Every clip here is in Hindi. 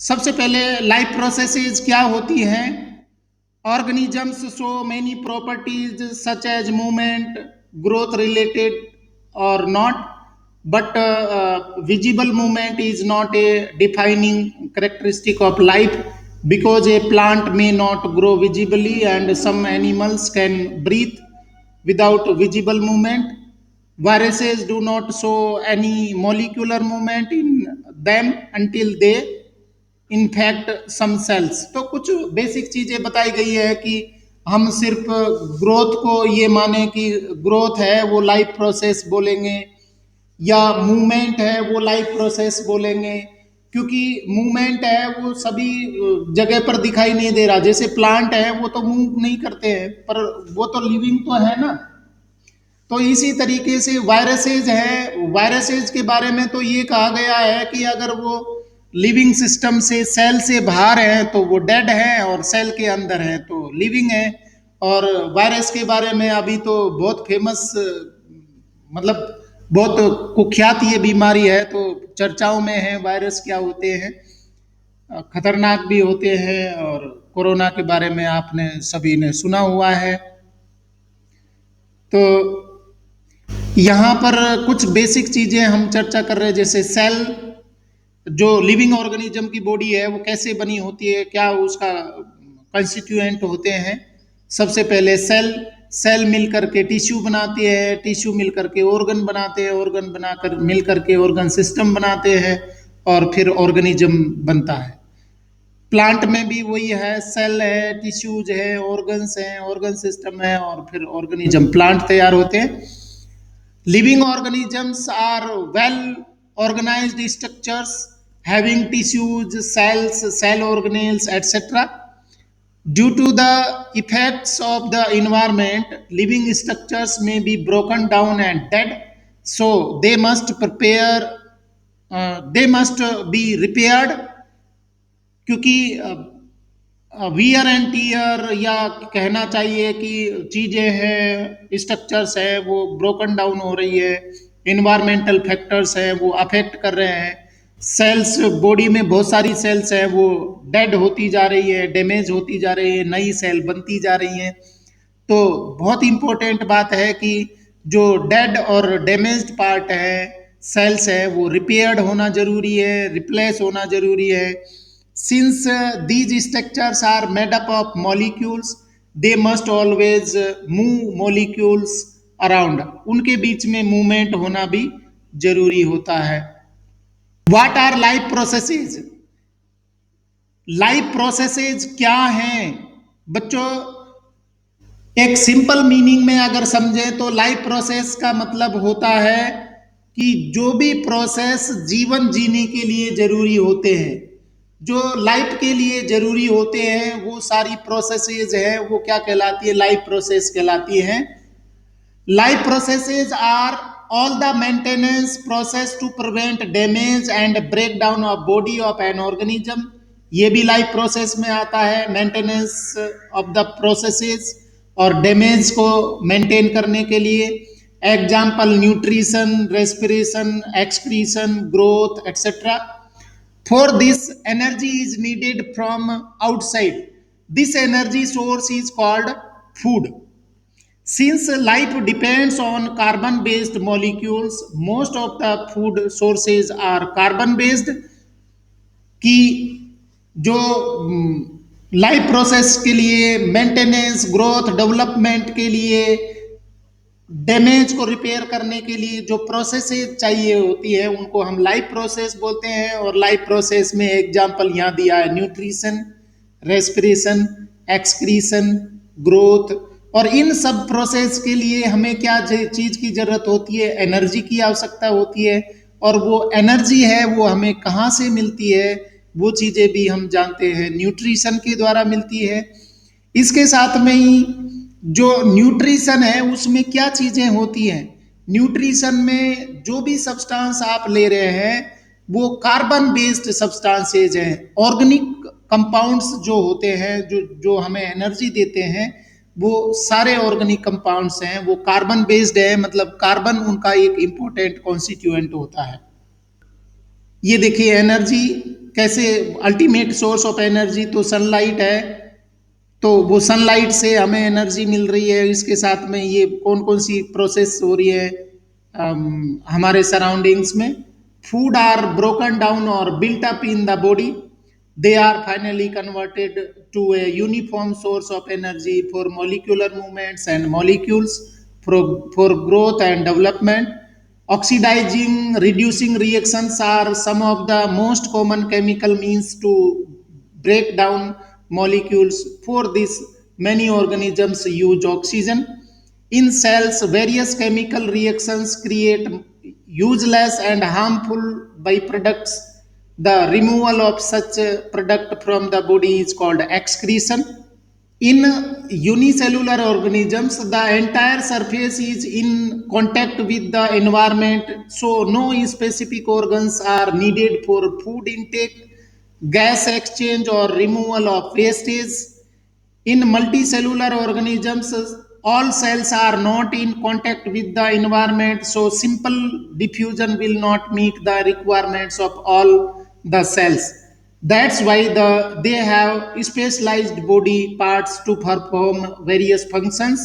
सबसे पहले लाइफ प्रोसेसेस क्या होती हैं? Organisms show many properties such as movement, growth related or not, but visible movement is not a defining characteristic of life, because a plant may not grow visibly and some animals can breathe without visible movement. Viruses do not show any molecular movement in them until they in fact some cells. तो कुछ बेसिक चीजें बताई गई है कि हम सिर्फ ग्रोथ को ये माने कि ग्रोथ है वो लाइफ प्रोसेस बोलेंगे, या मूवमेंट है वो लाइफ प्रोसेस बोलेंगे। क्योंकि मूवमेंट है वो सभी जगह पर दिखाई नहीं दे रहा। जैसे प्लांट है वो तो मूव नहीं करते हैं, पर वो तो लिविंग तो है ना। तो इसी तरीके से वायरसेज है, वायरसेज के बारे में तो ये कहा गया है कि अगर वो लिविंग सिस्टम से, सेल से बाहर है तो वो डेड है, और सेल के अंदर है तो लिविंग है। और वायरस के बारे में अभी तो बहुत फेमस, मतलब बहुत कुख्यात ये बीमारी है, तो चर्चाओं में है वायरस क्या होते हैं, खतरनाक भी होते हैं। और कोरोना के बारे में आपने सभी ने सुना हुआ है। तो यहाँ पर कुछ बेसिक चीजें हम चर्चा कर रहे हैं, जैसे सेल, जो लिविंग ऑर्गेनिज्म की बॉडी है वो कैसे बनी होती है, क्या उसका कंस्टिट्यूएंट होते हैं। सबसे पहले सेल, सेल मिल करके टिश्यू बनाते हैं, टिश्यू मिल करके ऑर्गन बनाते हैं, ऑर्गन बनाकर मिल करके ऑर्गन सिस्टम बनाते हैं, और फिर ऑर्गेनिज्म बनता है। प्लांट में भी वही है, सेल है, टिश्यूज है, ऑर्गन्स हैं, ऑर्गन सिस्टम है, और फिर ऑर्गेनिज्म, प्लांट तैयार होते हैं। Living organisms are well organized structures having tissues, cells, cell organelles, etc. Due to the effects of the environment, living structures may be broken down and dead, so they must be repaired। क्योंकि वियर एंड टीयर, या कहना चाहिए कि चीजें हैं, स्ट्रक्चर्स है वो ब्रोकन डाउन हो रही है, इन्वायरमेंटल फैक्टर्स है वो अफेक्ट कर रहे हैं। सेल्स, बॉडी में बहुत सारी सेल्स है वो डेड होती जा रही है, डैमेज होती जा रही है, नई सेल बनती जा रही है। तो बहुत इंपॉर्टेंट बात है कि जो डेड और डैमेज्ड पार्ट है, सेल्स है, वो रिपेयर्ड होना जरूरी है, रिप्लेस होना जरूरी है। Since these structures are made up of molecules, they must always move molecules around, उनके बीच में मूवमेंट होना भी जरूरी होता है। What are life processes? Life processes क्या हैं बच्चों? एक सिंपल मीनिंग में अगर समझे तो लाइफ प्रोसेस का मतलब होता है कि जो भी प्रोसेस जीवन जीने के लिए जरूरी होते हैं, जो लाइफ के लिए जरूरी होते हैं, वो सारी प्रोसेसेस है वो क्या कहलाती है? लाइफ प्रोसेस कहलाती है। Life processes are all the maintenance process to prevent damage and break down of body of an organism. ये भी लाइफ प्रोसेस में आता है, मेंटेनेंस ऑफ द प्रोसेसेस और डैमेज को मेंटेन करने के लिए। Example nutrition, respiration, excretion, growth etcetera. For this energy is needed from outside, this energy source is called food. Since life depends on carbon based molecules, most of the food sources are carbon based। कि जो लाइफ प्रोसेस के लिए, मेंटेनेंस, ग्रोथ, डेवलपमेंट के लिए, डैमेज को रिपेयर करने के लिए जो प्रोसेसेस चाहिए होती है उनको हम लाइफ प्रोसेस बोलते हैं। और लाइफ प्रोसेस में एग्जांपल यहाँ दिया है, न्यूट्रिशन, रेस्पिरेशन, एक्सक्रीशन, ग्रोथ। और इन सब प्रोसेस के लिए हमें क्या चीज की जरूरत होती है? एनर्जी की आवश्यकता होती है। और वो एनर्जी है वो हमें कहाँ से मिलती है? वो चीजें भी हम जानते हैं, न्यूट्रिशन के द्वारा मिलती है। इसके साथ में ही जो न्यूट्रिशन है उसमें क्या चीजें होती हैं? न्यूट्रिशन में जो भी सब्सटेंस आप ले रहे हैं वो कार्बन बेस्ड सब्सटेंसेज हैं। ऑर्गेनिक कंपाउंड्स जो होते हैं, जो जो हमें एनर्जी देते हैं, वो सारे ऑर्गेनिक कंपाउंड्स हैं, वो कार्बन बेस्ड है। मतलब कार्बन उनका एक इंपॉर्टेंट कॉन्स्टिट्यूएंट होता है। ये देखिए एनर्जी कैसे अल्टीमेट सोर्स ऑफ एनर्जी तो सनलाइट है, तो वो सनलाइट से हमें एनर्जी मिल रही है, इसके साथ में ये कौन कौन सी प्रोसेस हो रही है हमारे सराउंडिंग्स में। फूड आर ब्रोकन डाउन और built up in the body, they are finally converted to a uniform source of energy for molecular movements and molecules for growth and development. Oxidizing reducing reactions are some of the most common chemical means to break down molecules. For this many organisms use oxygen. In cells various chemical reactions create useless and harmful byproducts. The removal of such a product from the body is called excretion. In unicellular organisms, the entire surface is in contact with the environment, so no specific organs are needed for food intake, gas exchange, or removal of wastage. In multicellular organisms, all cells are not in contact with the environment, so simple diffusion will not meet the requirements of all the cells. That's why they have specialized body parts to perform various functions.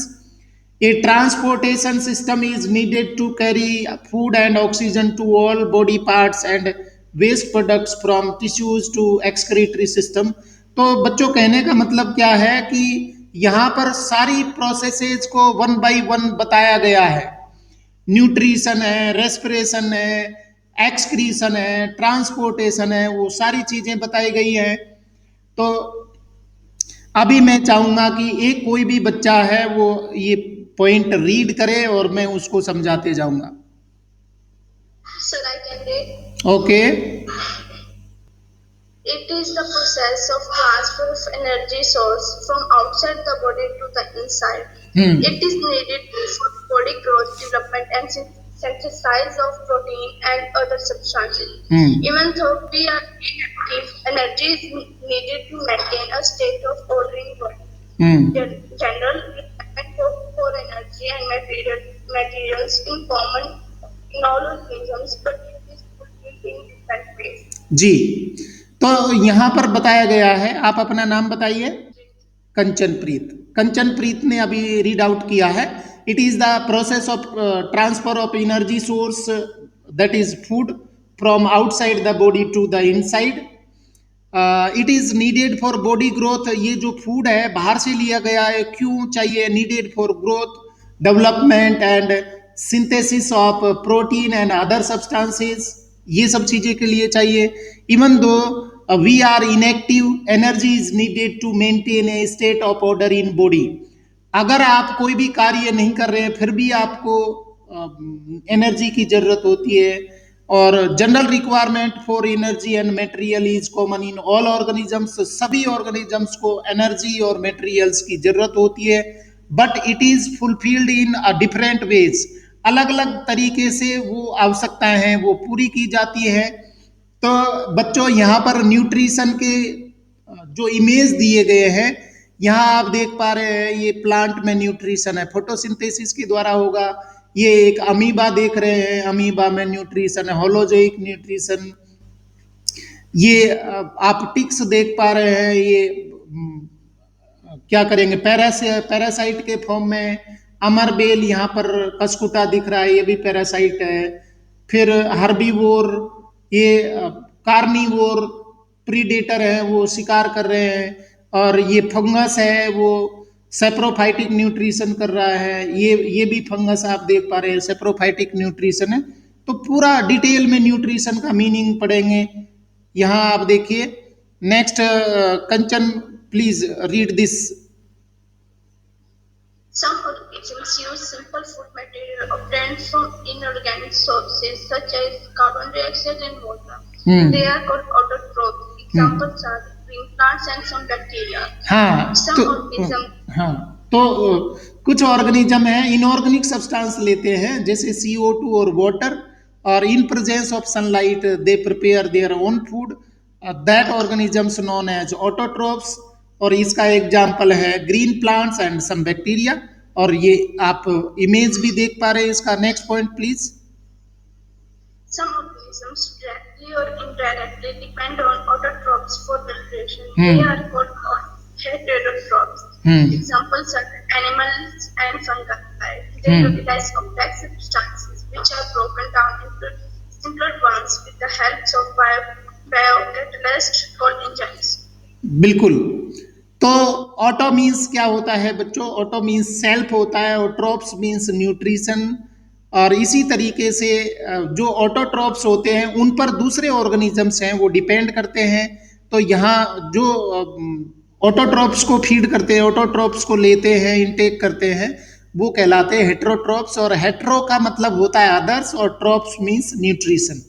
A transportation system is needed to carry food and oxygen to all body parts and waste products from tissues to excretory system. तो बच्चों कहने का मतलब क्या है कि यहाँ पर सारी प्रोसेसेस को वन बाय वन बताया गया है। न्यूट्रिशन है, रेस्पिरेशन है, एक्सक्रीशन है, ट्रांसपोर्टेशन है, वो सारी चीजें बताई गई हैं। तो अभी मैं चाहूंगा कि एक कोई भी बच्चा है वो ये पॉइंट रीड करे और मैं उसको समझाते जाऊंगा। Sir, I can read. Okay. It is the process of transfer of energy source from outside the body to the inside. It is needed for body growth, development, and synthesis of protein and other substances. Even though we are inactive, energy is needed to maintain a state of order in body. General requirement for energy and materials in common in all organisms, but it is fulfilled in different ways. जी, तो यहाँ पर बताया गया है, आप अपना नाम बताइए। कंचनप्रीत। कंचनप्रीत ने अभी रीड आउट किया है। It is the process of transfer of energy source that is food from outside the body to the inside. It is needed for body growth. ये जो फूड है बाहर से लिया गया है, क्यों चाहिए? Needed for growth, development and synthesis of protein and other substances, ये सब चीजें के लिए चाहिए। Even though we are inactive, energy is needed to maintain a state of order in body. अगर आप कोई भी कार्य नहीं कर रहे हैं फिर भी आपको एनर्जी की जरूरत होती है। और general requirement for energy and material is common in all organisms. सभी ऑर्गेनिजम्स को एनर्जी और मटेरियल्स की जरूरत होती है, but it is fulfilled in a different ways. अलग अलग तरीके से वो आवश्यकताएं हैं वो पूरी की जाती है। तो बच्चों यहाँ पर न्यूट्रिशन के जो इमेज दिए गए हैं, यहाँ आप देख पा रहे हैं ये प्लांट में न्यूट्रिशन है, फोटोसिंथेसिस के द्वारा होगा। ये एक अमीबा देख रहे हैं, अमीबा में न्यूट्रिशन है, होलोजोइक न्यूट्रिशन। ये आप टिक्स देख पा रहे हैं, ये क्या करेंगे पैरासाइट के फॉर्म में। अमरबेल यहाँ पर कसकुटा दिख रहा है, ये भी पैरासाइट है। फिर हर्बीवोर, ये कार्निवोर प्रीडेटर है, वो शिकार कर रहे हैं। और ये फंगस है, वो सेप्रोफाइटिक न्यूट्रिशन कर रहा है। ये भी फंगस आप देख पा रहे हैं, सेप्रोफाइटिक न्यूट्रिशन है। तो पूरा डिटेल में न्यूट्रिशन का मीनिंग पढ़ेंगे। यहाँ आप देखिए next. Kanchan please read this. Some organisms use simple food material obtained from inorganic sources such as carbon dioxide and water. They are called autotrophs. Examples are green plants and some bacteria. हाँ, Some organisms. हाँ, तो कुछ ऑर्गेनिज्म है इनऑर्गेनिक सब्सटेंस लेते हैं जैसे CO2 और वाटर, और in presence of sunlight they prepare their own food. That organisms known as autotrophs. और इसका एग्जाम्पल है green plants and some bacteria. और ये आप इमेज भी देख पा रहे हैं इसका। Next point please. Some organisms microorganisms directly or indirectly depend on autotrophs for nutrition. They are called heterotrophs. Examples are animals and fungi. They utilize complex substances which are broken down into simpler ones with the help of biocatalysts called enzymes. बिल्कुल। तो ऑटो मीन्स क्या होता है बच्चों? ऑटो मीन्स सेल्फ होता है और ट्रॉप्स मीन्स न्यूट्रिशन। और इसी तरीके से जो ऑटोट्रॉप्स होते हैं उन पर दूसरे ऑर्गेनिजम्स हैं वो डिपेंड करते हैं। तो यहाँ जो ऑटोट्रॉप्स को फीड करते हैं, ऑटोट्रॉप्स को लेते हैं, इनटेक करते हैं, वो कहलाते हैं हेट्रोट्रॉप्स। और हेट्रो का मतलब होता है अदर्स और trophs means nutrition.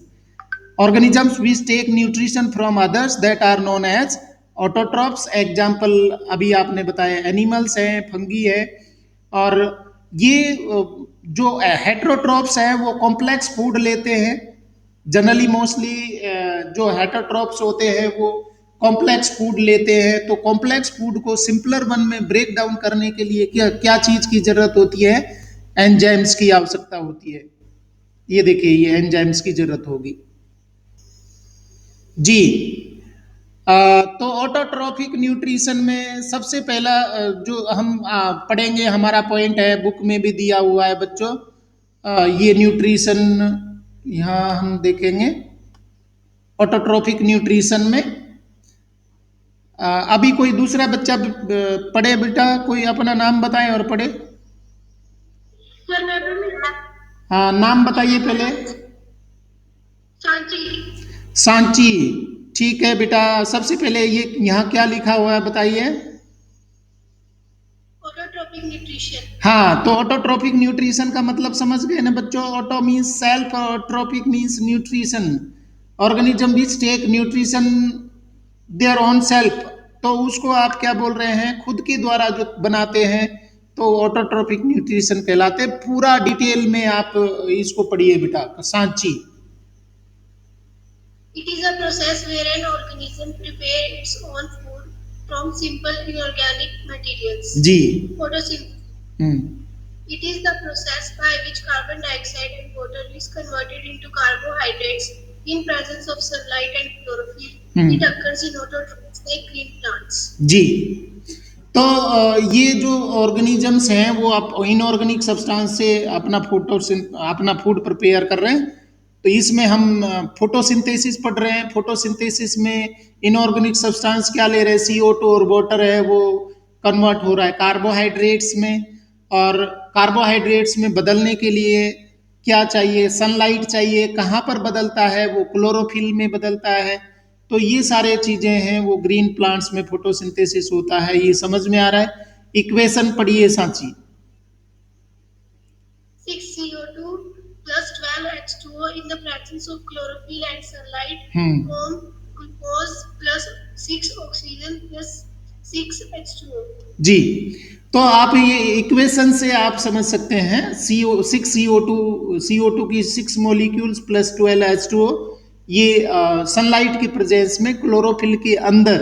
organisms which take nutrition from others that are known as autotrophs। Example अभी आपने बताया एनिमल्स हैं, फंगी है। और ये जो हेट्रोट्रॉप्स हैं वो कॉम्प्लेक्स फूड लेते हैं। जनरली मोस्टली जो हेट्रोट्रॉप्स होते हैं वो कॉम्प्लेक्स फूड लेते हैं। तो कॉम्प्लेक्स फूड को सिंपलर वन में ब्रेक डाउन करने के लिए क्या क्या चीज की जरूरत होती है? एंजाइम्स की आवश्यकता होती है। ये देखिए, ये एंजाइम्स की जरूरत होगी जी। तो ऑटोट्रॉफिक न्यूट्रिशन में सबसे पहला जो हम पढ़ेंगे, हमारा पॉइंट है, बुक में भी दिया हुआ है बच्चों। ये न्यूट्रिशन यहाँ हम देखेंगे ऑटोट्रॉफिक न्यूट्रिशन में। अभी कोई दूसरा बच्चा पढ़े बेटा, कोई अपना नाम बताएं और पढ़े। हाँ, नाम बताइए पहले। सांची। ठीक है बेटा, सबसे पहले ये यहाँ क्या लिखा हुआ है बताइए। Autotrophic nutrition. हाँ, तो ऑटोट्रॉपिक न्यूट्रिशन का मतलब समझ गए ना बच्चों। ऑटो मीन्स सेल्फ और trophic means nutrition. Organism which take nutrition their own self. तो उसको आप क्या बोल रहे हैं? खुद के द्वारा जो बनाते हैं तो ऑटोट्रॉपिक न्यूट्रिशन कहलाते। पूरा डिटेल में आप इसको पढ़िए बेटा, Sanchi. It is a process where an organism prepares its own food from simple inorganic materials. Ji. Photosynthesis. It is the process by which carbon dioxide and water is converted into carbohydrates in presence of sunlight and chlorophyll. It occurs in autotrophs like green plants. जी। तो ये जो ऑर्गेनिजम्स हैं वो आप इनऑर्गेनिक सब्सटेंस से अपना फूड प्रिपेयर कर रहे हैं। तो इसमें हम फोटोसिंथेसिस पढ़ रहे हैं। फोटोसिंथेसिस में इनऑर्गेनिक सब्सटेंस क्या ले रहे हैं? CO2 और वाटर है, वो कन्वर्ट हो रहा है कार्बोहाइड्रेट्स में। और कार्बोहाइड्रेट्स में बदलने के लिए क्या चाहिए? सनलाइट चाहिए। कहाँ पर बदलता है? वो क्लोरोफिल में बदलता है। तो ये सारे चीजें हैं, वो ग्रीन प्लांट्स में फोटोसिंथेसिस होता है। ये समझ में आ रहा है? इक्वेशन पढ़िए Sanchi. 6CO2 plus 12H2O in the presence of chlorophyll and sunlight form glucose plus 6 oxygen plus 6H2O। जी। तो आप ये इक्वेशन से आप समझ सकते हैं, CO2 की 6 मॉलिक्यूल्स प्लस 12H2O, ये सनलाइट की प्रेजेंस में क्लोरोफिल के अंदर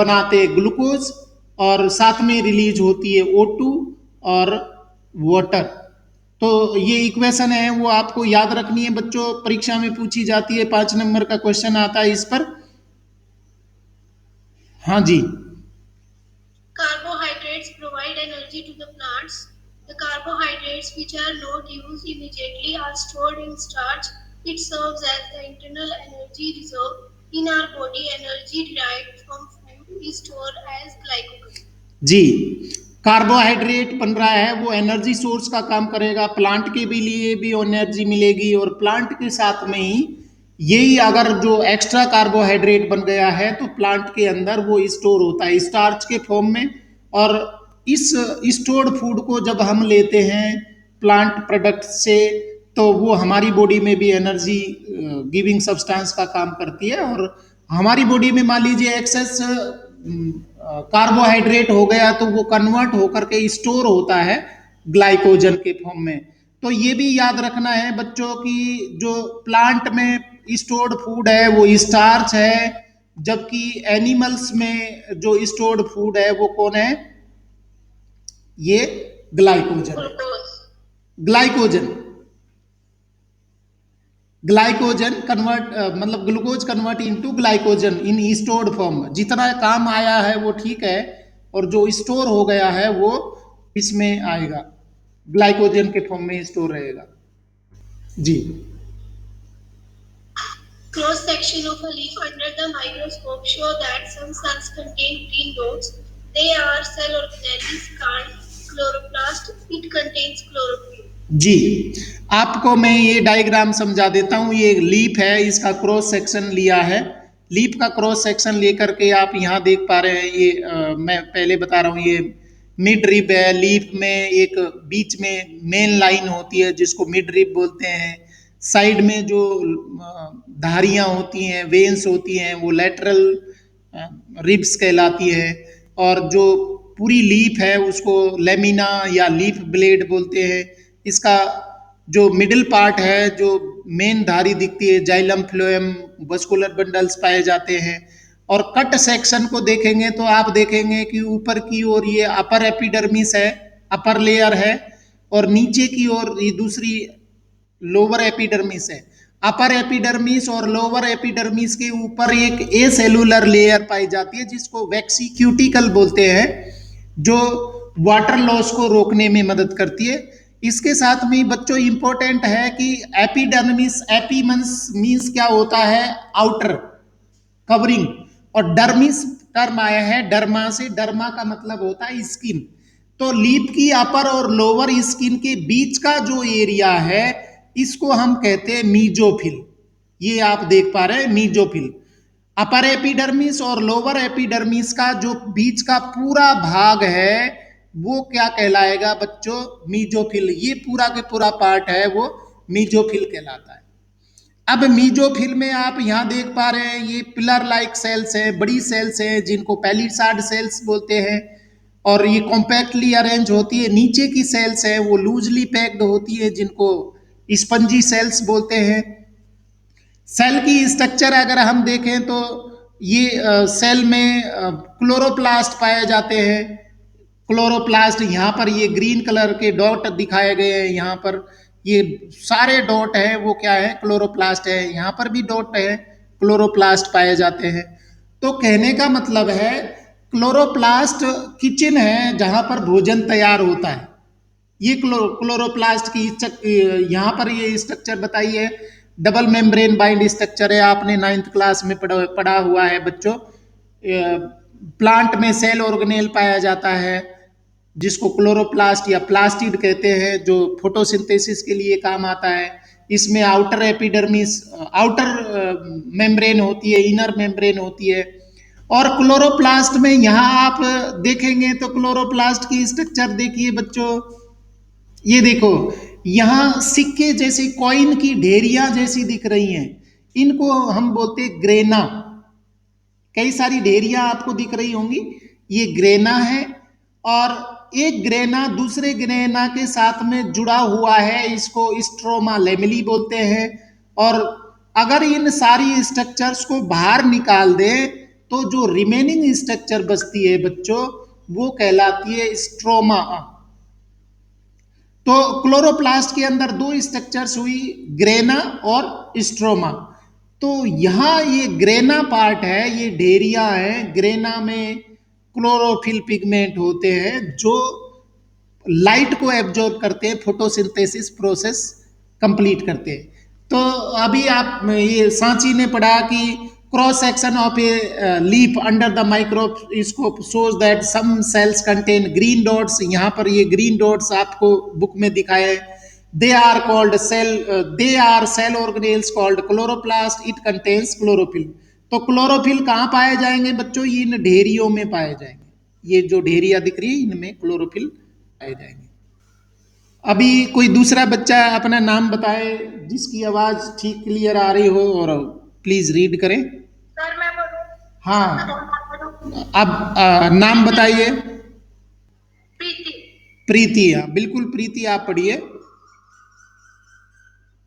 बनाते ग्लूकोज और साथ में रिलीज होती है O2 और वाटर। तो ये इक्वेशन है, वो आपको याद रखनी है बच्चों, परीक्षा में पूछी जाती है। 5 नंबर का क्वेश्चन आता है इस पर। हाँ जी। Carbohydrates provide energy to the plants. The carbohydrates which are not used immediately are stored in starch. It serves as the internal energy reserve. In our body, energy derived from food is stored as glycogen. जी। कार्बोहाइड्रेट बन रहा है, वो एनर्जी सोर्स का काम करेगा। प्लांट के भी लिए भी एनर्जी मिलेगी और प्लांट के साथ में ही यही अगर जो एक्स्ट्रा कार्बोहाइड्रेट बन गया है तो प्लांट के अंदर वो स्टोर होता है स्टार्च के फॉर्म में। और इस स्टोर्ड फूड को जब हम लेते हैं प्लांट प्रोडक्ट से तो वो हमारी बॉडी में भी एनर्जी गिविंग सब्सटेंस का काम करती है। और हमारी बॉडी में मान लीजिए एक्सेस कार्बोहाइड्रेट हो गया तो वो कन्वर्ट होकर के स्टोर होता है ग्लाइकोजन के फॉर्म में। तो ये भी याद रखना है बच्चों की जो प्लांट में स्टोर्ड फूड है वो स्टार्च है, जबकि एनिमल्स में जो स्टोर्ड फूड है वो कौन है? ये ग्लाइकोजन। ग्लाइकोजन ग्लाइकोजन कन्वर्ट मतलब ग्लूकोज कन्वर्ट इनटू ग्लाइकोजन इन स्टोर्ड फॉर्म। जितना काम आया है वो ठीक है, और जो स्टोर हो गया है वो इसमें आएगा, ग्लाइकोजन के फॉर्म में स्टोर रहेगा। जी। Cross section of a leaf under the microscope show that some cells contain green dots. They are cell organelles called chloroplast. It contains chlorophyll. जी, आपको मैं ये डायग्राम समझा देता हूँ। ये लीफ है, इसका क्रॉस सेक्शन लिया है। लीफ का क्रॉस सेक्शन लेकर के आप यहाँ देख पा रहे हैं, ये मैं पहले बता रहा हूँ, ये मिड रिब है। लीफ में एक बीच में मेन लाइन होती है जिसको मिड रिब बोलते हैं। साइड में जो धारियाँ होती हैं, वेन्स होती हैं, वो लेटरल रिब्स कहलाती है। और जो पूरी लीफ है उसको लेमिना या लीफ ब्लेड बोलते हैं। इसका जो मिडिल पार्ट है, जो मेन धारी दिखती है, जाइलम फ्लोएम वस्कुलर बंडल्स पाए जाते हैं। और कट सेक्शन को देखेंगे तो आप देखेंगे कि ऊपर की ओर ये अपर एपिडर्मिस है, अपर लेयर है, और नीचे की ओर ये दूसरी लोअर एपिडर्मिस है। अपर एपिडर्मिस और लोअर एपिडर्मिस के ऊपर एक ए सेलुलर लेयर पाई जाती है जिसको वैक्सीक्यूटिकल बोलते हैं, जो वाटर लॉस को रोकने में मदद करती है। इसके साथ में बच्चों इंपॉर्टेंट है कि एपिडर्मिस, एपीमंस मींस क्या होता है, आउटर कवरिंग, और डर्मिस टर्म आया है डर्मा से। डर्मा का मतलब होता है स्किन। तो लीफ की अपर और लोअर स्किन के बीच का जो एरिया है इसको हम कहते हैं मीजोफिल। ये आप देख पा रहे हैं मीजोफिल। अपर एपिडर्मिस और लोअर एपिडर्मिस का जो बीच का पूरा भाग है वो क्या कहलाएगा बच्चों, मीजोफिल। ये पूरा के पूरा पार्ट है वो मीजोफिल कहलाता है। अब मीजोफिल में आप यहाँ देख पा रहे हैं ये पिलर लाइक सेल्स हैं, बड़ी सेल्स हैं जिनको पैलिसाड सेल्स बोलते हैं, और ये कॉम्पैक्टली अरेंज होती है। नीचे की सेल्स है वो लूजली पैक्ड होती है जिनको स्पंजी सेल्स बोलते हैं। सेल की स्ट्रक्चर अगर हम देखें तो ये सेल में क्लोरोप्लास्ट पाए जाते हैं। क्लोरोप्लास्ट, यहाँ पर ये ग्रीन कलर के डॉट दिखाए गए हैं, यहाँ पर ये सारे डॉट हैं वो क्या है, क्लोरोप्लास्ट है। यहाँ पर भी डॉट है, क्लोरोप्लास्ट पाए जाते हैं। तो कहने का मतलब है क्लोरोप्लास्ट किचन है जहाँ पर भोजन तैयार होता है। ये क्लोरोप्लास्ट की यहाँ पर ये स्ट्रक्चर बताई है, डबल मेम्ब्रेन बाइंड स्ट्रक्चर है। आपने 9th क्लास में पढ़ा हुआ है बच्चों। प्लांट में सेल ऑर्गेनेल पाया जाता है जिसको क्लोरोप्लास्ट या प्लास्टिड कहते हैं, जो फोटोसिंथेसिस के लिए काम आता है। इसमें आउटर एपिडर्मिस, आउटर मेम्ब्रेन होती है, इनर मेम्ब्रेन होती है। और क्लोरोप्लास्ट में यहाँ आप देखेंगे तो क्लोरोप्लास्ट की स्ट्रक्चर देखिए बच्चों, ये देखो यहाँ सिक्के जैसे कॉइन की ढेरियां जैसी दिख रही हैं, इनको हम बोलते हैं ग्रेना। कई सारी ढेरियां आपको दिख रही होंगी, ये ग्रेना है। और एक ग्रेना दूसरे ग्रेना के साथ में जुड़ा हुआ है, इसको स्ट्रोमा लेमिली बोलते हैं। और अगर इन सारी स्ट्रक्चर्स को बाहर निकाल दें तो जो रिमेनिंग स्ट्रक्चर बचती है बच्चों वो कहलाती है स्ट्रोमा। तो क्लोरोप्लास्ट के अंदर दो स्ट्रक्चर्स हुई, ग्रेना और स्ट्रोमा। तो यहाँ ये ग्रेना पार्ट है, ये ढेरियां हैं। ग्रेना में क्लोरोफिल पिगमेंट होते हैं जो लाइट को एब्जॉर्ब करते हैं, फोटोसिंथेसिस प्रोसेस कंप्लीट करते हैं। तो अभी आप ये सांची ने पढ़ा कि cross section of a leaf under the microscope shows that some cells contain green dots. यहाँ पर ये ग्रीन डॉट्स आपको बुक में दिखाए। They are called cell, they are cell organelles called chloroplast, it contains chlorophyll. तो क्लोरोफिल कहाँ पाए जाएंगे बच्चों, ये इन ढेरियों में पाए जाएंगे। ये जो ढेरिया दिख रही है इनमें क्लोरोफिल पाए जाएंगे। अभी कोई दूसरा बच्चा अपना नाम बताए जिसकी आवाज ठीक क्लियर आ रही हो, और प्लीज रीड करें। सर मैं बोलूं? हाँ, अब नाम बताइए। प्रीति। प्रीति, हाँ बिल्कुल प्रीति, आप पढ़िए।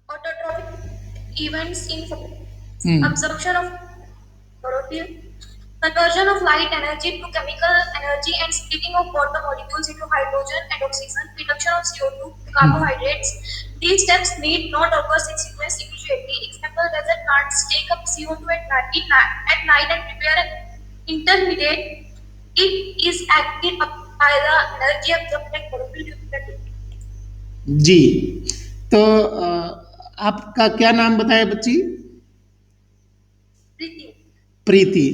Autotrophic events in absorption of chlorophyll, conversion of light energy to chemical energy, and splitting of water molecules into hydrogen and oxygen, reduction of CO2, carbohydrates. These steps need not occur in sequence immediately. example, desert plants take up CO2 at night and prepare an intermediate. It is acted up by the energy absorbed by chlorophyll during the day. जी, तो आपका क्या नाम बताया बच्ची? प्रीति। प्रीति।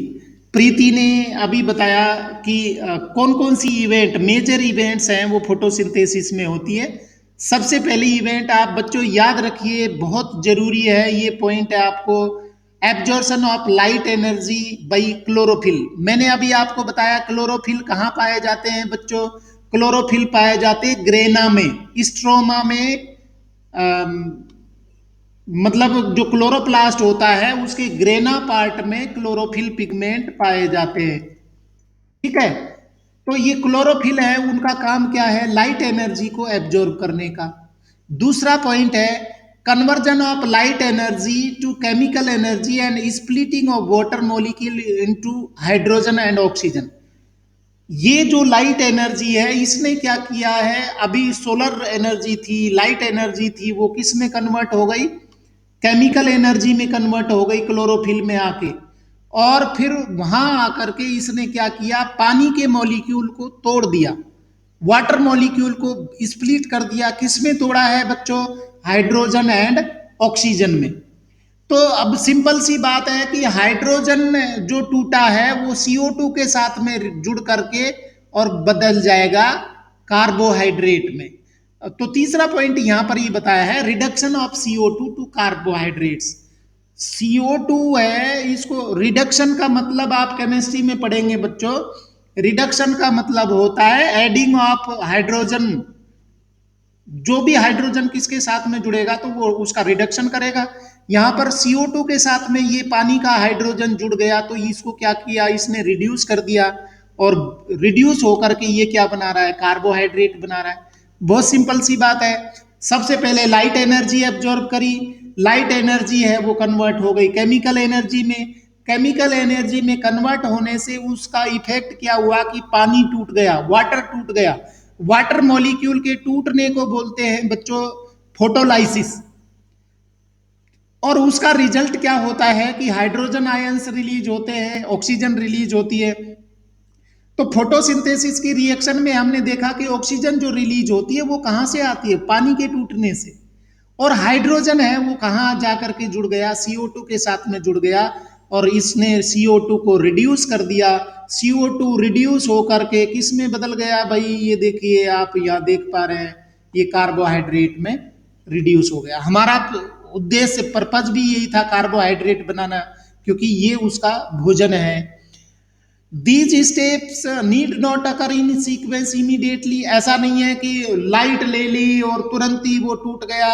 प्रीति ने अभी बताया कि कौन कौन सी इवेंट, मेजर इवेंट्स हैं वो फोटोसिंथेसिस में होती है। सबसे पहली इवेंट आप बच्चों याद रखिए, बहुत जरूरी है ये पॉइंट है आपको, absorption of light energy by chlorophyll. मैंने अभी आपको बताया क्लोरोफिल कहाँ पाए जाते हैं बच्चों? क्लोरोफिल पाए जाते हैं ग्रेना में, स्ट्रोमा में, मतलब जो क्लोरोप्लास्ट होता है उसके ग्रेना पार्ट में क्लोरोफिल पिगमेंट पाए जाते हैं। ठीक है, तो ये क्लोरोफिल है, उनका काम क्या है? लाइट एनर्जी को एब्जॉर्ब करने का। दूसरा पॉइंट है conversion of light energy to chemical energy and splitting of water molecule into hydrogen and oxygen. ये जो लाइट एनर्जी है इसने क्या किया है? अभी सोलर एनर्जी थी, लाइट एनर्जी थी, वो किस में कन्वर्ट हो गई? केमिकल एनर्जी में कन्वर्ट हो गई क्लोरोफिल में आके। और फिर वहां आकर के इसने क्या किया? पानी के मॉलिक्यूल को तोड़ दिया, वाटर मॉलिक्यूल को स्प्लिट कर दिया। किसमें तोड़ा है बच्चों? हाइड्रोजन एंड ऑक्सीजन में। तो अब सिंपल सी बात है कि हाइड्रोजन जो टूटा है वो CO2 के साथ में जुड़ करके और बदल जाएगा कार्बोहाइड्रेट में। तो तीसरा पॉइंट यहां पर ये बताया है, reduction of CO2 to carbohydrates. CO2 है, इसको रिडक्शन का मतलब आप केमिस्ट्री में पढ़ेंगे बच्चों। रिडक्शन का मतलब होता है एडिंग ऑफ हाइड्रोजन। जो भी हाइड्रोजन किसके साथ में जुड़ेगा तो वो उसका रिडक्शन करेगा। यहां पर CO2 के साथ में ये पानी का हाइड्रोजन जुड़ गया तो इसको क्या किया? इसने रिड्यूस कर दिया, और रिड्यूस होकर के ये क्या बना रहा है? कार्बोहाइड्रेट बना रहा है। बहुत सिंपल सी बात है। सबसे पहले लाइट एनर्जी एब्जॉर्ब करी, लाइट एनर्जी है वो कन्वर्ट हो गई केमिकल एनर्जी में। केमिकल एनर्जी में कन्वर्ट होने से उसका इफेक्ट क्या हुआ कि पानी टूट गया, वाटर टूट गया। वाटर मॉलिक्यूल के टूटने को बोलते हैं बच्चों फोटोलाइसिस। और उसका रिजल्ट क्या होता है कि हाइड्रोजन आयंस रिलीज होते हैं, ऑक्सीजन रिलीज होती है। तो फोटोसिंथेसिस की रिएक्शन में हमने देखा कि ऑक्सीजन जो रिलीज होती है वो कहां से आती है? पानी के टूटने से। और हाइड्रोजन है वो कहां जाकर के जुड़ गया? CO2 के साथ में जुड़ गया, और इसने CO2 को रिड्यूस कर दिया। CO2 रिड्यूस होकर के किस में बदल गया भाई? ये देखिए, आप यहाँ देख पा रहे हैं, ये कार्बोहाइड्रेट में रिड्यूस हो गया। हमारा उद्देश्य, पर्पज भी यही था कार्बोहाइड्रेट बनाना, क्योंकि ये उसका भोजन है। These steps need not occur in sequence immediately. ऐसा नहीं है कि लाइट ले ली और तुरंत ही वो टूट गया।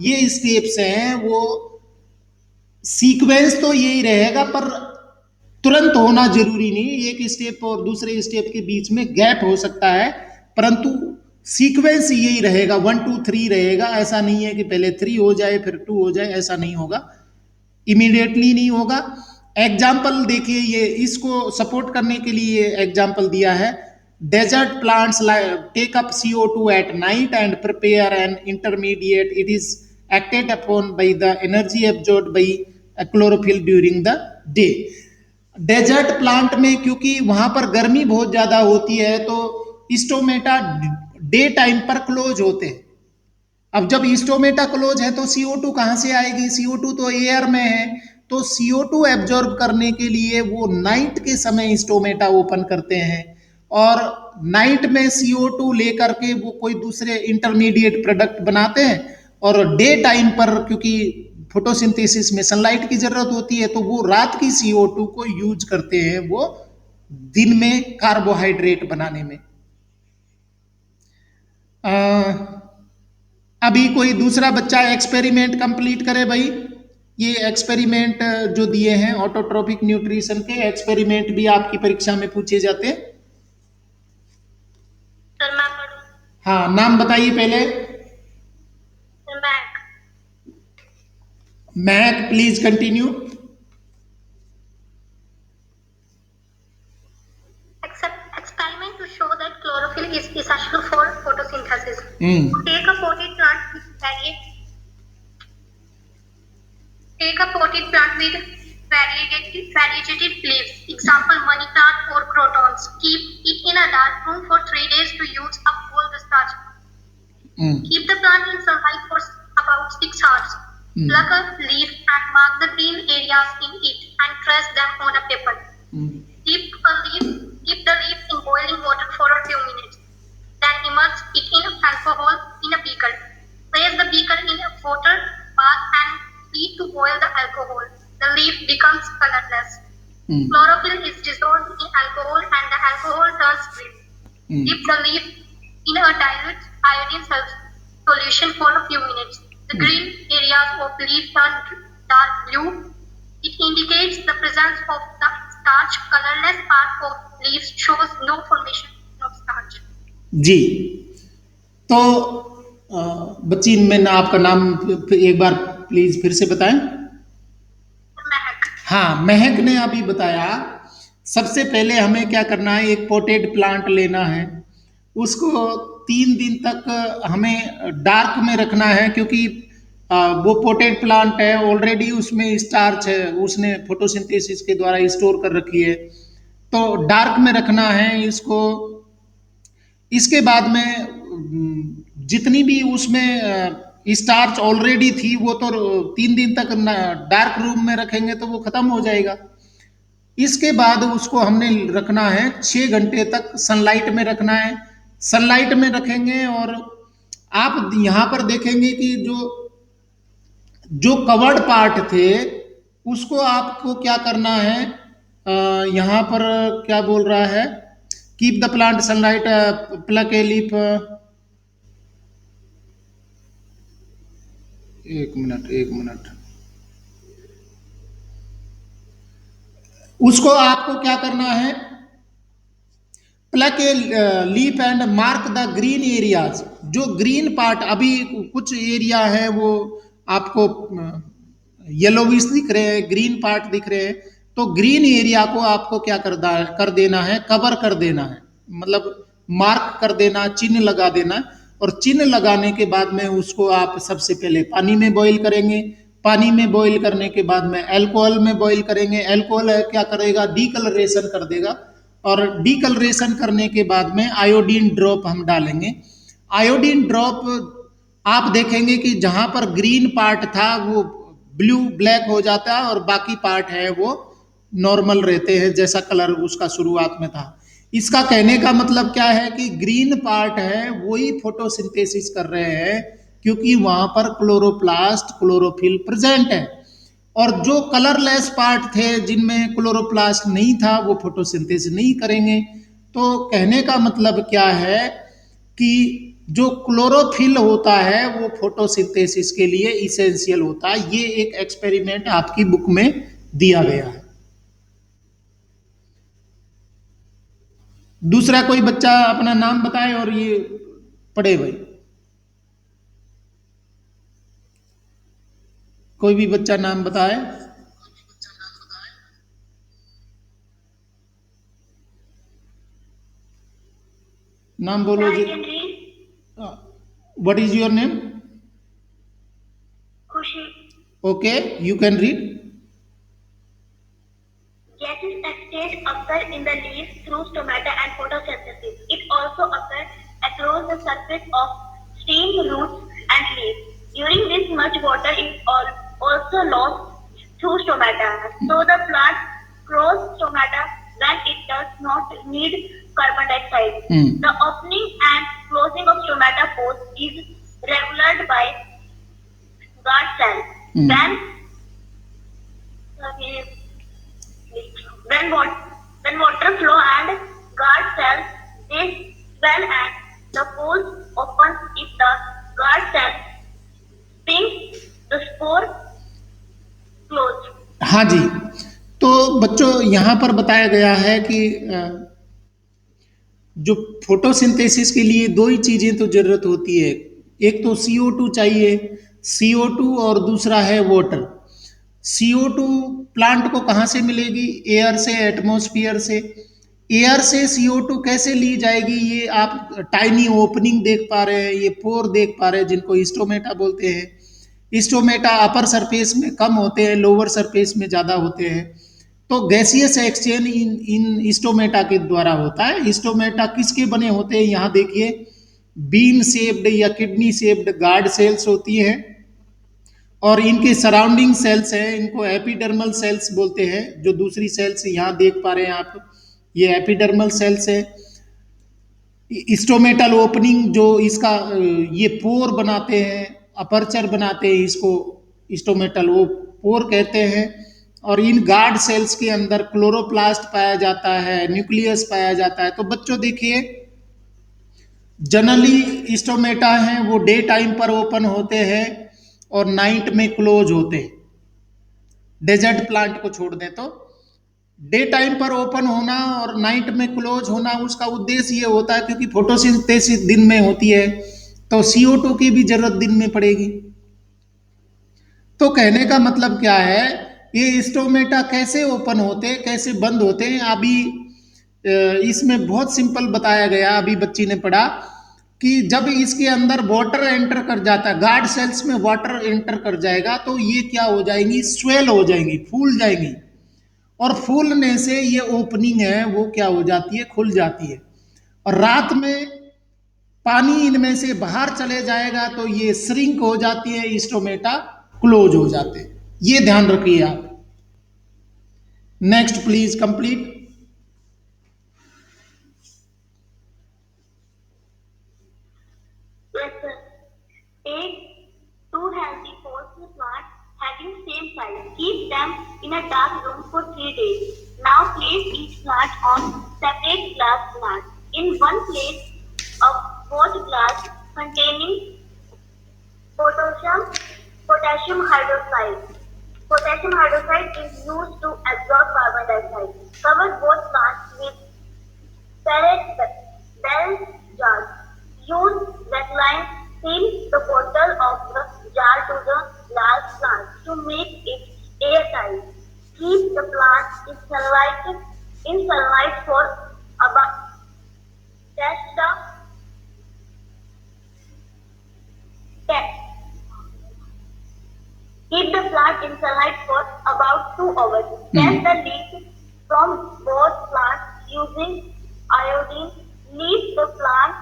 ये स्टेप्स हैं, वो सीक्वेंस तो यही रहेगा पर तुरंत होना जरूरी नहीं। एक स्टेप और दूसरे स्टेप के बीच में गैप हो सकता है, परंतु सीक्वेंस यही रहेगा, 1 2 3 रहेगा। ऐसा नहीं है कि पहले 3 हो जाए फिर 2 हो जाए, ऐसा नहीं होगा, इमीडिएटली नहीं होगा। एग्जाम्पल देखिए, ये इसको सपोर्ट करने के लिए एग्जाम्पल दिया है। Desert plants take up CO2 at night and prepare an intermediate. It is acted upon by the energy absorbed by chlorophyll during the day. Desert plant में क्योंकि वहां पर गर्मी बहुत ज्यादा होती है तो स्टोमेटा डे टाइम पर क्लोज होते हैं। अब जब स्टोमेटा क्लोज है तो CO2 कहां से आएगी? CO2 तो एयर में है, तो CO2 एब्जॉर्ब करने के लिए वो नाइट के समय स्टोमेटा ओपन करते हैं, और नाइट में CO2 लेकर के वो कोई दूसरे इंटरमीडिएट प्रोडक्ट बनाते हैं। और डे टाइम पर क्योंकि फोटोसिंथेसिस में सनलाइट की जरूरत होती है तो वो रात की CO2 को यूज करते हैं वो दिन में कार्बोहाइड्रेट बनाने में। अभी कोई दूसरा बच्चा एक्सपेरिमेंट कंप्लीट करे भाई। ये एक्सपेरिमेंट जो दिए हैं ऑटोट्रोपिक न्यूट्रिशन के एक्सपेरिमेंट भी आपकी परीक्षा में पूछे जाते हैं। हाँ, नाम बताइए पहले। Mac, please continue. Experiment to show that chlorophyll is essential for photosynthesis. Take a potted plant with Take a potted plant with variegated leaves, example money plant or crotons. Keep it in a dark room for 3 days to use up all the starch. Keep the plant in sunlight for about 6 hours. Pluck a leaf and mark the green areas in it and press them on a paper. Dip the leaf in boiling water for a few minutes. Then immerse it in alcohol in a beaker. Place the beaker in a water bath and heat to boil the alcohol. The leaf becomes colorless. Chlorophyll is dissolved in alcohol and the alcohol turns green. Dip the leaf in a dilute iodine solution for a few minutes. The green areas of leaf turn dark blue. It indicates the presence of the starch. Colorless part of leaves shows no formation of starch. जी, तो बच्ची मैं आपका नाम एक बार प्लीज फिर से बताएं। महक। हाँ, महक ने अभी बताया। सबसे पहले हमें क्या करना है, एक पोटेड प्लांट लेना है, उसको 3 दिन तक हमें डार्क में रखना है, क्योंकि वो पोटेड प्लांट है, ऑलरेडी उसमें स्टार्च है, उसने फोटोसिंथेसिस के द्वारा स्टोर कर रखी है, तो डार्क में रखना है इसको। इसके बाद में जितनी भी उसमें स्टार्च ऑलरेडी थी वो तो 3 दिन तक डार्क रूम में रखेंगे तो वो खत्म हो जाएगा। इसके बाद उसको हमने रखना है 6 घंटे तक सनलाइट में रखना है। सनलाइट में रखेंगे और आप यहाँ पर देखेंगे कि जो कवर्ड पार्ट थे उसको आपको क्या करना है, यहाँ पर क्या बोल रहा है, keep the plant sunlight, pluck a leaf. एक मिनट, उसको आपको क्या करना है, pluck a leaf and mark the green areas. जो ग्रीन पार्ट, अभी कुछ एरिया है वो आपको येलोविश दिख रहे हैं, ग्रीन पार्ट दिख रहे हैं, तो ग्रीन एरिया को आपको क्या कर देना है, कवर कर देना है, मतलब मार्क कर देना, चिन्ह लगा देना। और चिन्ह लगाने के बाद में उसको आप सबसे पहले पानी में बॉईल करेंगे। पानी में बॉईल करने के बाद में अल्कोहल में बॉईल करेंगे। अल्कोहल क्या करेगा, डीकलरेशन कर देगा, और डीकलरेशन करने के बाद में आयोडीन ड्रॉप हम डालेंगे। आयोडीन ड्रॉप आप देखेंगे कि जहां पर ग्रीन पार्ट था वो ब्लू ब्लैक हो जाता है और बाकी पार्ट है वो नॉर्मल रहते हैं जैसा कलर उसका शुरुआत में था। इसका कहने का मतलब क्या है कि ग्रीन पार्ट है वही फोटोसिंथेसिस कर रहे हैं, क्योंकि वहां पर क्लोरोप्लास्ट, क्लोरोफिल प्रेजेंट है। और जो कलरलेस पार्ट थे जिनमें क्लोरोप्लास्ट नहीं था वो फोटोसिंथेसिस नहीं करेंगे। तो कहने का मतलब क्या है कि जो क्लोरोफिल होता है वो फोटोसिंथेसिस के लिए इसेंशियल होता है। ये एक एक्सपेरिमेंट आपकी बुक में दिया गया है। दूसरा कोई बच्चा अपना नाम बताए और ये पढ़े भाई। कोई भी बच्चा नाम बताए। नाम बोलो जी। What is your name? Khushi. Okay, you can read. Gases exchange occur in the leaves through stomata and photosynthesis. It also occurs across the surface of stem, roots, and leaves. During this, much water is also lost through stomata. So the plant grows stomata when it does not need carbon dioxide. The opening and closing of stomata pores is regulated by guard cells. When water flow and guard cells they swell and the pores open if the guard cells pinch the spore closed. हाँ जी, तो बच्चों यहाँ पर बताया गया है कि जो फोटोसिंथेसिस के लिए 2 ही चीजें तो जरूरत होती है। एक तो CO2 चाहिए, CO2, और दूसरा है वाटर। CO2 प्लांट को कहाँ से मिलेगी? एयर से, एटमॉस्फेयर से। एयर से CO2 कैसे ली जाएगी? ये आप टाइनी ओपनिंग देख पा रहे हैं, ये पोर देख पा रहे हैं जिनको स्टोमेटा बोलते हैं। स्टोमेटा अपर सरफेस में कम होते हैं, लोअर सरफेस में ज़्यादा होते हैं। तो गैसियस एक्सचेंज इन इन स्टोमेटा के द्वारा होता है। स्टोमेटा किसके बने होते हैं, यहाँ देखिए, बीन शेप्ड या किडनी शेप्ड गार्ड सेल्स होती है, और इनके सराउंडिंग सेल्स हैं, इनको एपिडर्मल सेल्स बोलते हैं। जो दूसरी सेल्स यहाँ देख पा रहे हैं आप, ये एपिडर्मल सेल्स है। स्टोमेटल ओपनिंग जो इसका ये पोर बनाते हैं, अपर्चर बनाते हैं, इसको स्टोमेटल वो पोर कहते हैं। और इन गार्ड सेल्स के अंदर क्लोरोप्लास्ट पाया जाता है, न्यूक्लियस पाया जाता है। तो बच्चों देखिए, जनरली स्टोमेटा हैं वो डे टाइम पर ओपन होते हैं और नाइट में क्लोज होते हैं। डेजर्ट प्लांट को छोड़ दें तो डे टाइम पर ओपन होना और नाइट में क्लोज होना, उसका उद्देश्य ये होता है क्योंकि फोटोसिंथेसिस दिन में होती है, तो CO2 की भी जरूरत दिन में पड़ेगी। तो कहने का मतलब क्या है, ये स्टोमेटा कैसे ओपन होते हैं, कैसे बंद होते हैं, अभी इसमें बहुत सिंपल बताया गया। अभी बच्ची ने पढ़ा कि जब इसके अंदर वाटर एंटर कर जाता है, गार्ड सेल्स में वाटर एंटर कर जाएगा, तो ये क्या हो जाएंगी, स्वेल हो जाएंगी, फूल जाएंगी। और फूलने से ये ओपनिंग है वो क्या हो जाती है, खुल जाती है। और रात में पानी इनमें से बाहर चले जाएगा तो ये श्रिंक हो जाती है, स्टोमेटा क्लोज हो जाते हैं। ये ध्यान रखिए आप। Next please complete. Yes, sir. Take two healthy poultry plants having same size. Keep them in a dark room for 3 days. Now place each plant on separate glass plants. In one plate of wash glass containing potassium hydroxide. Potassium hydroxide is used to absorb carbon dioxide. Cover both plants with bell jars. Use wetline, seal the bottle of the jar to the glass plant to make it airtight. Keep the plant in sunlight for about test the Keep the plant in sunlight for about 2 hours. Test the leaves from both plants using iodine. Leave the plant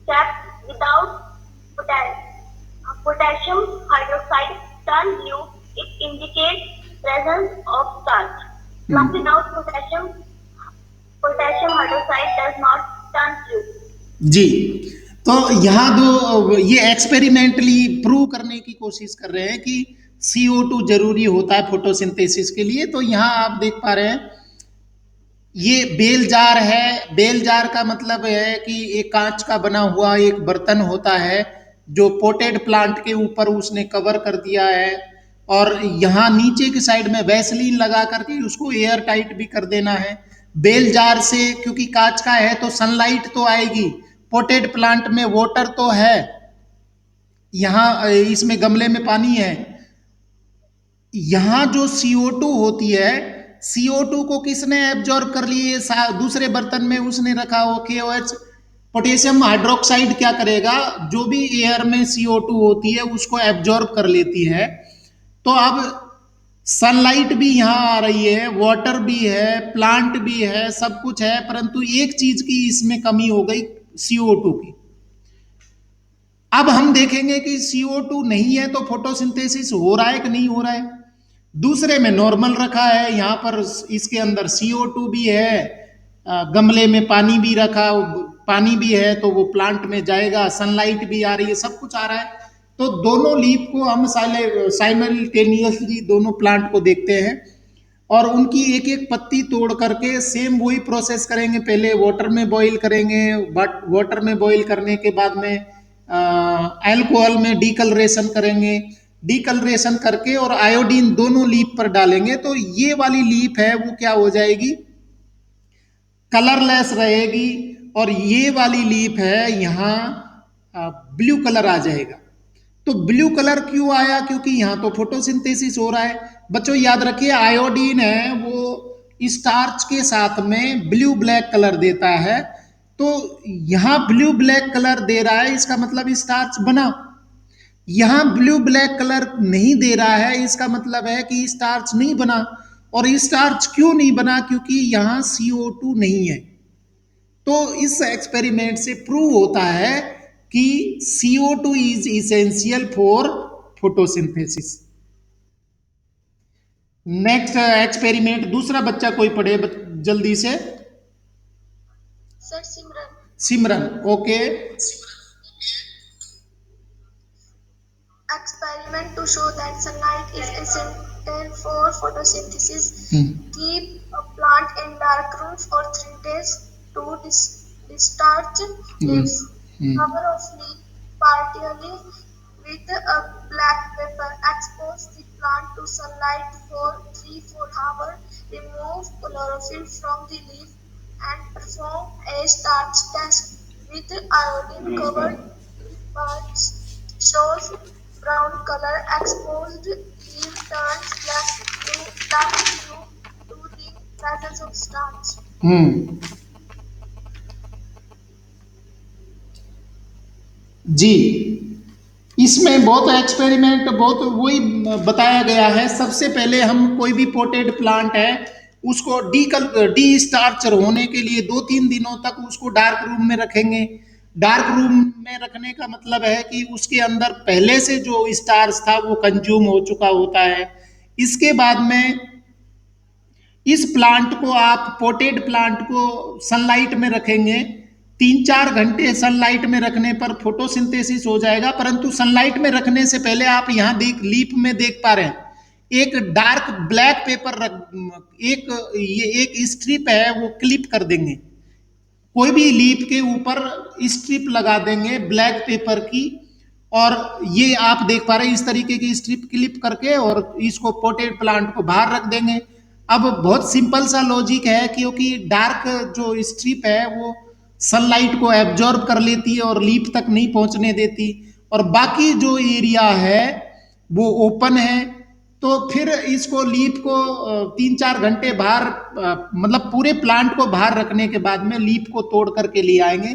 kept without potassium hydroxide turn blue. It indicates presence of starch. Pluck without potassium hydroxide does not turn blue. जी, तो यहाँ दो ये एक्सपेरिमेंटली प्रूव करने की कोशिश कर रहे हैं कि CO2 जरूरी होता है फोटोसिंथेसिस के लिए। तो यहाँ आप देख पा रहे हैं, ये बेल जार है। बेल जार का मतलब है कि एक कांच का बना हुआ एक बर्तन होता है जो पोटेड प्लांट के ऊपर उसने कवर कर दिया है, और यहाँ नीचे की साइड में वैसलीन लगा करके उसको एयर टाइट भी कर देना है। बेल जार से, क्योंकि कांच का है, तो सनलाइट तो आएगी, पोटेड प्लांट में वाटर तो है, यहाँ इसमें गमले में पानी है। यहाँ जो CO2 होती है, CO2 को किसने एब्जॉर्ब कर लिए, दूसरे बर्तन में उसने रखा हो KOH। पोटेशियम हाइड्रोक्साइड क्या करेगा, जो भी एयर में CO2 होती है उसको एब्जॉर्ब कर लेती है। तो अब सनलाइट भी यहाँ आ रही है, वाटर भी है, प्लांट भी है, सब कुछ है, परंतु एक चीज की इसमें कमी हो गई, CO2 की। अब हम देखेंगे कि CO2 नहीं है तो फोटोसिंथेसिस हो रहा है कि नहीं हो रहा है। दूसरे में नॉर्मल रखा है, यहाँ पर इसके अंदर CO2 भी है, गमले में पानी भी रखा, पानी भी है, तो वो प्लांट में जाएगा, सनलाइट भी आ रही है, सब कुछ आ रहा है। तो दोनों लीफ को हम साइमल्टेनियसली दोनों प्लांट को देखते हैं और उनकी एक एक पत्ती तोड़ करके सेम वही प्रोसेस करेंगे। पहले वाटर में बॉईल करेंगे, बट वाटर में बॉईल करने के बाद में अल्कोहल में डीकलरेशन करेंगे, डीकलरेशन करके और आयोडीन दोनों लीफ पर डालेंगे। तो ये वाली लीफ है वो क्या हो जाएगी, कलरलेस रहेगी, और ये वाली लीफ है यहाँ ब्लू कलर आ जाएगा। तो ब्लू कलर क्यों आया, क्योंकि यहाँ तो फोटोसिंथेसिस हो रहा है। बच्चों याद रखिए, आयोडीन है वो स्टार्च के साथ में ब्लू ब्लैक कलर देता है। तो यहाँ ब्लू ब्लैक कलर दे रहा है, इसका मतलब स्टार्च बना। यहाँ ब्लू ब्लैक कलर नहीं दे रहा है, इसका मतलब है कि स्टार्च नहीं बना। और स्टार्च क्यों नहीं बना? क्योंकि यहाँ CO2 नहीं है। तो इस एक्सपेरिमेंट से प्रूव होता है कि CO2 is essential for photosynthesis. Next experiment दूसरा बच्चा कोई पढ़े जल्दी से। Sir Simran. Simran, okay. Experiment to show that sunlight is essential for photosynthesis. Keep a plant in dark room for 3 days to discharge leaves. Cover of leaf partially with a black paper. Expose the plant to sunlight for 3-4 hours. Remove chlorophyll from the leaf and perform a starch test with iodine covered parts. Shows brown color. Exposed leaf turns black to dark blue to the presence of starch. जी, इसमें बहुत एक्सपेरिमेंट बहुत वही बताया गया है। सबसे पहले हम कोई भी पोटेड प्लांट है उसको डी स्टार्चर होने के लिए 2-3 दिनों तक उसको डार्क रूम में रखेंगे। डार्क रूम में रखने का मतलब है कि उसके अंदर पहले से जो स्टार्च था वो कंज्यूम हो चुका होता है। इसके बाद में इस प्लांट को आप पोटेड प्लांट को सनलाइट में रखेंगे। 3-4 घंटे सनलाइट में रखने पर फोटोसिंथेसिस हो जाएगा। परंतु सनलाइट में रखने से पहले आप यहाँ लीफ में देख पा रहे हैं एक डार्क ब्लैक पेपर एक स्ट्रिप है वो क्लिप कर देंगे। कोई भी लीफ के ऊपर स्ट्रिप लगा देंगे ब्लैक पेपर की, और ये आप देख पा रहे हैं इस तरीके की स्ट्रिप क्लिप करके और इसको पोटेड प्लांट को बाहर रख देंगे। अब बहुत सिंपल सा लॉजिक है, क्योंकि डार्क जो स्ट्रिप है वो सनलाइट को एब्जॉर्ब कर लेती है और लीफ तक नहीं पहुंचने देती, और बाकी जो एरिया है वो ओपन है। तो फिर इसको लीफ को 3-4 घंटे बाहर मतलब पूरे प्लांट को बाहर रखने के बाद में लीफ को तोड़ करके ले आएंगे।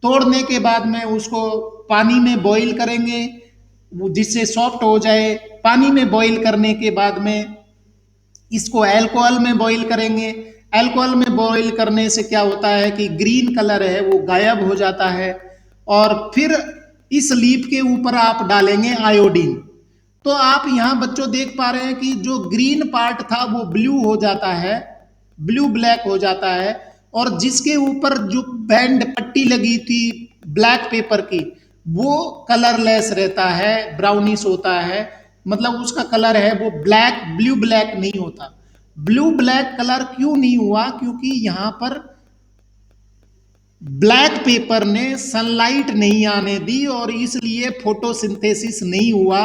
तोड़ने के बाद में उसको पानी में बॉईल करेंगे जिससे सॉफ्ट हो जाए। पानी में बॉईल करने के बाद में इसको अल्कोहल में बॉईल करेंगे। अल्कोहल में बॉईल करने से क्या होता है कि ग्रीन कलर है वो गायब हो जाता है, और फिर इस लीफ के ऊपर आप डालेंगे आयोडीन। तो आप यहाँ बच्चों देख पा रहे हैं कि जो ग्रीन पार्ट था वो ब्लू हो जाता है, ब्लू ब्लैक हो जाता है, और जिसके ऊपर जो बैंड पट्टी लगी थी ब्लैक पेपर की वो कलरलेस रहता है, ब्राउनिश होता है। मतलब उसका कलर है वो ब्लैक ब्लू ब्लैक नहीं होता। ब्लू ब्लैक कलर क्यों नहीं हुआ? क्योंकि यहाँ पर ब्लैक पेपर ने सनलाइट नहीं आने दी और इसलिए फोटोसिंथेसिस नहीं हुआ।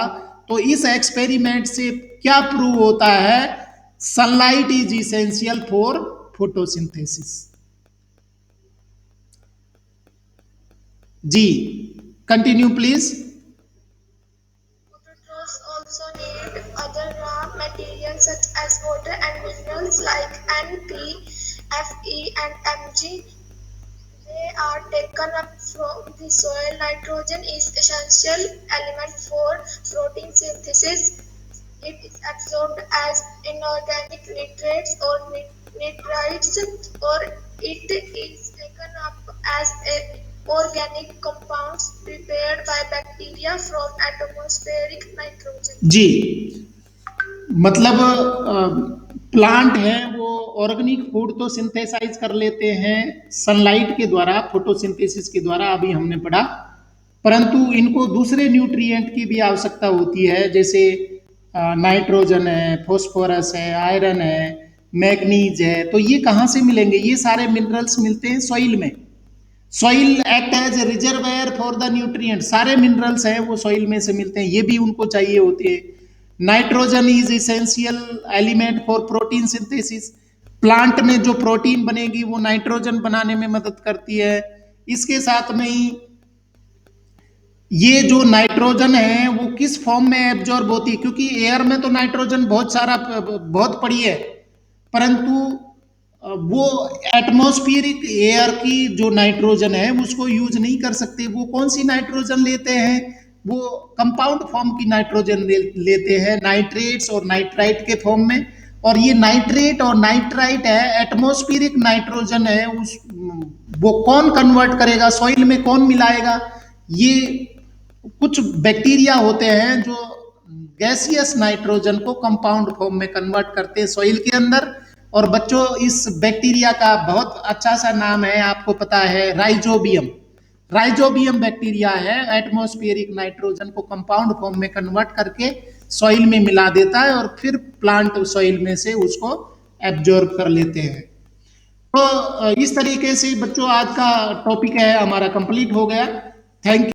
तो इस एक्सपेरिमेंट से क्या प्रूव होता है? Sunlight is essential for photosynthesis. जी, continue please. Phototrophs also need other raw materials such as water and minerals like N, P, Fe and Mg. They are taken up from the soil. Nitrogen is essential element for photosynthesis. It is absorbed as inorganic nitrates or nitrites, or it is taken up as organic compounds prepared by bacteria from atmospheric nitrogen. जी, मतलब प्लांट है वो ऑर्गेनिक फूड तो सिंथेसाइज कर लेते हैं सनलाइट के द्वारा, फोटोसिंथेसिस के द्वारा, अभी हमने पढ़ा। परंतु इनको दूसरे न्यूट्रिएंट की भी आवश्यकता होती है, जैसे नाइट्रोजन है, फॉस्फोरस है, आयरन है, मैग्नीज है। तो ये कहाँ से मिलेंगे? ये सारे मिनरल्स मिलते हैं सॉइल में। Soil act as a reservoir for the nutrient. सारे मिनरल्स हैं वो सॉइल में से मिलते हैं, ये भी उनको चाहिए होते हैं। Nitrogen is essential element for protein synthesis. Plant में जो प्रोटीन बनेगी वो नाइट्रोजन बनाने में मदद करती है। इसके साथ में ही ये जो नाइट्रोजन है वो किस फॉर्म में एब्जॉर्ब होती है? क्योंकि एयर में तो नाइट्रोजन बहुत पड़ी है, परंतु वो एटमॉस्फेरिक एयर की जो नाइट्रोजन है उसको यूज नहीं कर सकते। वो कौन सी नाइट्रोजन लेते हैं? वो कंपाउंड फॉर्म की नाइट्रोजन लेते हैं, नाइट्रेट्स और नाइट्राइट के फॉर्म में। और ये नाइट्रेट और नाइट्राइट है, एटमॉस्फेरिक नाइट्रोजन है, उस वो कौन कन्वर्ट करेगा, सॉइल में कौन मिलाएगा? ये कुछ बैक्टीरिया होते हैं जो गैसियस नाइट्रोजन को कंपाउंड फॉर्म में कन्वर्ट करते हैं सॉइल के अंदर। और बच्चों, इस बैक्टीरिया का बहुत अच्छा सा नाम है, आपको पता है, राइजोबियम। राइजोबियम बैक्टीरिया है, एटमॉस्फेरिक नाइट्रोजन को कंपाउंड फॉर्म में कन्वर्ट करके सॉइल में मिला देता है और फिर प्लांट सॉइल में से उसको एब्जॉर्ब कर लेते हैं। तो इस तरीके से बच्चों आज का टॉपिक है हमारा कंप्लीट हो गया। Thank you.